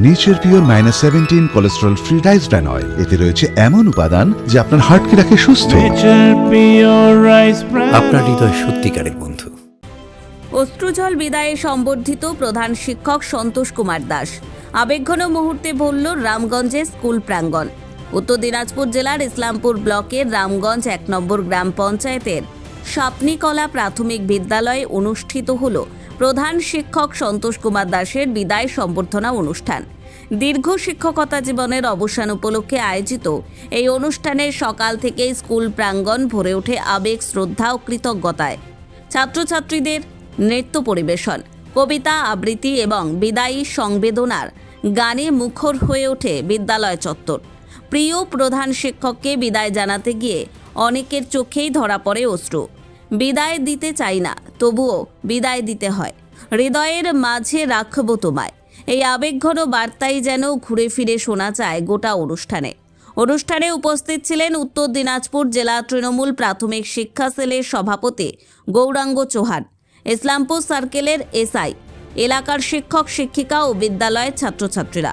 Nature pure -17 cholesterol free rice bran oil. এতে রয়েছে এমন উপাদান যা আপনার হার্টকে রাখে সুস্থ। আপনার হৃদয় সত্যিকারের বন্ধু। অশ্রুজল বিদায়ে সম্বর্ধিত প্রধান শিক্ষক সন্তোষ কুমার দাস। আবেগঘন মুহূর্তে ভরল রামগঞ্জের স্কুল প্রাঙ্গণ। উত্তর দিনাজপুর জেলার ইসলামপুর ব্লকের রামগঞ্জ 1 নম্বর গ্রাম পঞ্চায়েতের সাপনিকলা প্রাথমিক বিদ্যালয়ে অনুষ্ঠিত হল প্রধান শিক্ষক সন্তোষ কুমার দাসের বিদায় সম্বর্ধনা অনুষ্ঠান। দীর্ঘ শিক্ষকতা জীবনের অবসান উপলক্ষে আয়োজিত এই অনুষ্ঠানে সকাল থেকেই স্কুল প্রাঙ্গণ ভরে ওঠে আবেগ, শ্রদ্ধা ও কৃতজ্ঞতায়। ছাত্রছাত্রীদের নৃত্য পরিবেশন, কবিতা আবৃত্তি এবং বিদায়ী সংবেদনার গানে মুখর হয়ে ওঠে বিদ্যালয় চত্বর। প্রিয় প্রধান শিক্ষককে বিদায় জানাতে গিয়ে অনেকের চোখেই ধরা পড়ে অশ্রু। বিদায় দিতে চাই না, তবুও বিদায় দিতে হয়। হৃদয়ের মাঝে রাখব তোমায়, এই আবেগঘন বার্তাই যেন ঘুরে ফিরে শোনা যায় গোটা অনুষ্ঠানে উপস্থিত ছিলেন উত্তর দিনাজপুর জেলা তৃণমূল প্রাথমিক শিক্ষা সেলের সভাপতি গৌরাঙ্গ চৌহান, ইসলামপুর সার্কেলের এসআই, এলাকার শিক্ষক শিক্ষিকা ও বিদ্যালয়ের ছাত্রছাত্রীরা।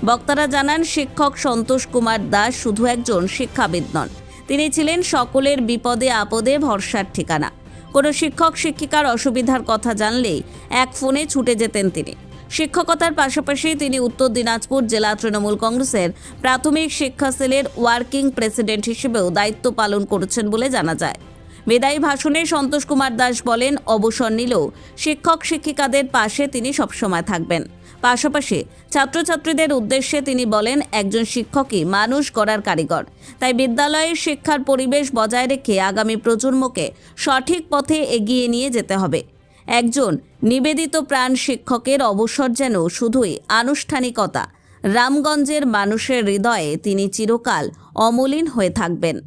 বক্তারা জানান, শিক্ষক সন্তোষ কুমার দাস শুধু একজন শিক্ষাবিদ নন, তিনি ছিলেন সকলের বিপদে আপদে ভরসার ঠিকানা। কোনো শিক্ষক শিক্ষিকার অসুবিধার কথা জানলেই এক ফোনে ছুটে যেতেন তিনি। শিক্ষকতার পাশাপাশি তিনি উত্তর দিনাজপুর জেলা তৃণমূল কংগ্রেসের প্রাথমিক শিক্ষা সেলের ওয়ার্কিং প্রেসিডেন্ট হিসেবেও দায়িত্ব পালন করেছেন বলে জানা যায়। বিদায়ী ভাষণে সন্তোষ কুমার দাস বলেন, অবসর নিলেও শিক্ষক শিক্ষিকাদের পাশে তিনি সবসময় থাকবেন। পাশাপাশি ছাত্রছাত্রীদের উদ্দেশ্যে তিনি বলেন, একজন শিক্ষকই মানুষ গড়ার কারিগর, তাই বিদ্যালয়ের শিক্ষার পরিবেশ বজায় রেখে আগামী প্রজন্মকে সঠিক পথে এগিয়ে নিয়ে যেতে হবে। একজন নিবেদিত প্রাণ শিক্ষকের অবসর যেন শুধুই আনুষ্ঠানিকতা, রামগঞ্জের মানুষের হৃদয়ে তিনি চিরকাল অমলিন হয়ে থাকবেন।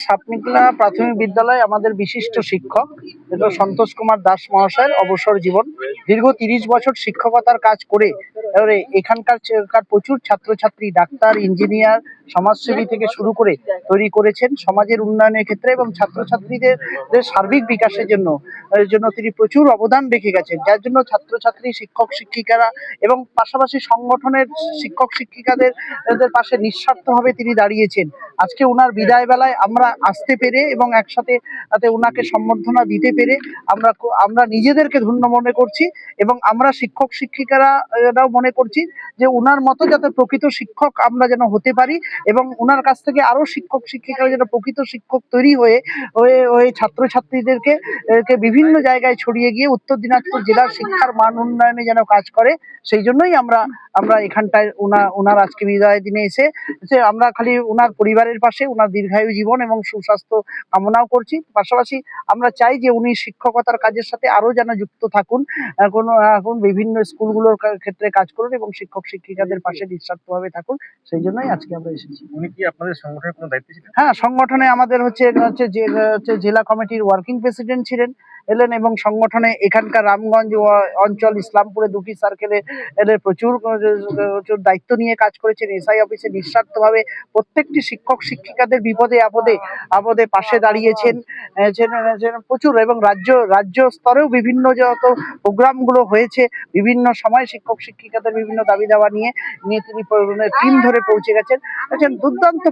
সাপনিকলা প্রাথমিক বিদ্যালয় আমাদের বিশিষ্ট শিক্ষক সন্তোষ কুমার দাস মহাশয়ের অবসর জীবন। দীর্ঘ 30 বছর শিক্ষকতার কাজ করে এবারে এখানকার প্রচুর ছাত্রছাত্রী ডাক্তার, ইঞ্জিনিয়ার, সমাজসেবী থেকে শুরু করে তৈরি করেছেন সমাজের উন্নয়নের ক্ষেত্রে এবং ছাত্রছাত্রীদের সার্বিক বিকাশের জন্য তিনি প্রচুর অবদান রেখে গেছেন, যার জন্য ছাত্রছাত্রী, শিক্ষক শিক্ষিকারা এবং পাশাপাশি সংগঠনের শিক্ষক শিক্ষিকাদের পাশে নিঃস্বার্থভাবে তিনি দাঁড়িয়েছেন। আজকে ওনার বিদায় বেলায় আমরা আসতে পেরে এবং একসাথে ওনাকে সম্বর্ধনা দিতে পেরে আমরা নিজেদেরকে ধন্য মনে করছি এবং আমরা শিক্ষক শিক্ষিকারাও মনে করছি যে ওনার মতো যাতে প্রকৃত শিক্ষক আমরা যেন হতে পারি এবং ওনার কাছ থেকে আরো শিক্ষক শিক্ষিকারা যেন প্রকৃত শিক্ষক তৈরি হয়ে ছাত্রছাত্রীদেরকে বিভিন্ন জায়গায় ছড়িয়ে গিয়ে উত্তর দিনাজপুর জেলার শিক্ষার মান উন্নয়নে যেন কাজ করে, সেই জন্যই আমরা এখানটায় ওনার আজকে বিদায় দিনে এসে আমরা খালি ওনার পরিবারের পাশে ওনার দীর্ঘায়ু জীবন এবং সুস্বাস্থ্য কামনাও করছি। পাশাপাশি আমরা চাই যে উনি শিক্ষকতার কাজের সাথে আরো যেন যুক্ত থাকুন, এখন বিভিন্ন স্কুলগুলোর ক্ষেত্রে কাজ করুন এবং শিক্ষক শিক্ষিকাদের পাশে নিঃস্বার্থভাবে থাকুন, সেই জন্যই আজকে আমরা এসেছি। উনি কি আপনাদের সংগঠনের কোনো দায়িত্ব ছিলেন? হ্যাঁ, সংগঠনে আমাদের হচ্ছে জেলা কমিটির ওয়ার্কিং প্রেসিডেন্ট এলেন এবং সংগঠনে এখানকার রামগঞ্জ অঞ্চল, ইসলামপুরে 2টি সার্কেলে প্রচুর দায়িত্ব নিয়ে কাজ করেছেন। এসআই অফিসে নিঃস্বার্থভাবে প্রত্যেকটি শিক্ষক শিক্ষিকাদের বিপদে আপদে পাশে দাঁড়িয়েছেন প্রচুর, এবং রাজ্য স্তরেও বিভিন্ন যত প্রোগ্রামগুলো হয়েছে বিভিন্ন সময় শিক্ষক শিক্ষিকাদের বিভিন্ন দাবি দাওয়া নিয়ে তিনি টিম ধরে পৌঁছে গেছেন। দুর্দান্ত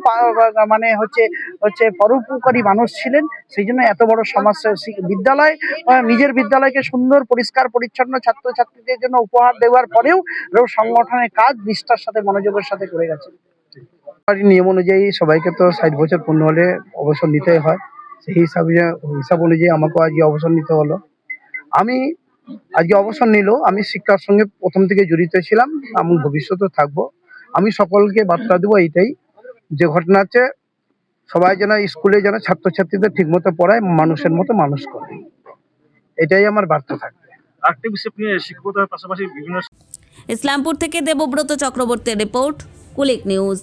মানে হচ্ছে পরোপকারী মানুষ ছিলেন, সেই জন্য এত বড় বিদ্যালয়, নিজের বিদ্যালয়কে সুন্দর পরিষ্কার পরিচ্ছন্ন ছাত্রছাত্রীদের জন্য উপহার দেওয়ার পরেও সংগঠনের কাজ নিষ্ঠার সাথে মনোযোগের সাথে করে গেছেন। নিয়ম অনুযায়ী সবাইকে তো 60 বছর পূর্ণ হলে অবসর নিতে হয়, সেই হিসাব অনুযায়ী আমাকেও আজকে অবসর নিতে হলো। আমি আজকে অবসর নিল, আমি শিক্ষার সঙ্গে প্রথম থেকে জড়িত ছিলাম, আমি ভবিষ্যতেও থাকবো। আমি সকলকে বার্তা দেবো এইটাই, যে ঘটনা আছে সবাই যেন স্কুলে যেন ছাত্রছাত্রীদের ঠিক মতো পড়ায়, মানুষের মতো মানুষ করে, এটাই আমার বার্তা থাকবে। শিক্ষকতার পাশাপাশি বিভিন্ন ইসলামপুর থেকে দেবব্রত চক্রবর্তীর রিপোর্ট, কুলিক নিউজ।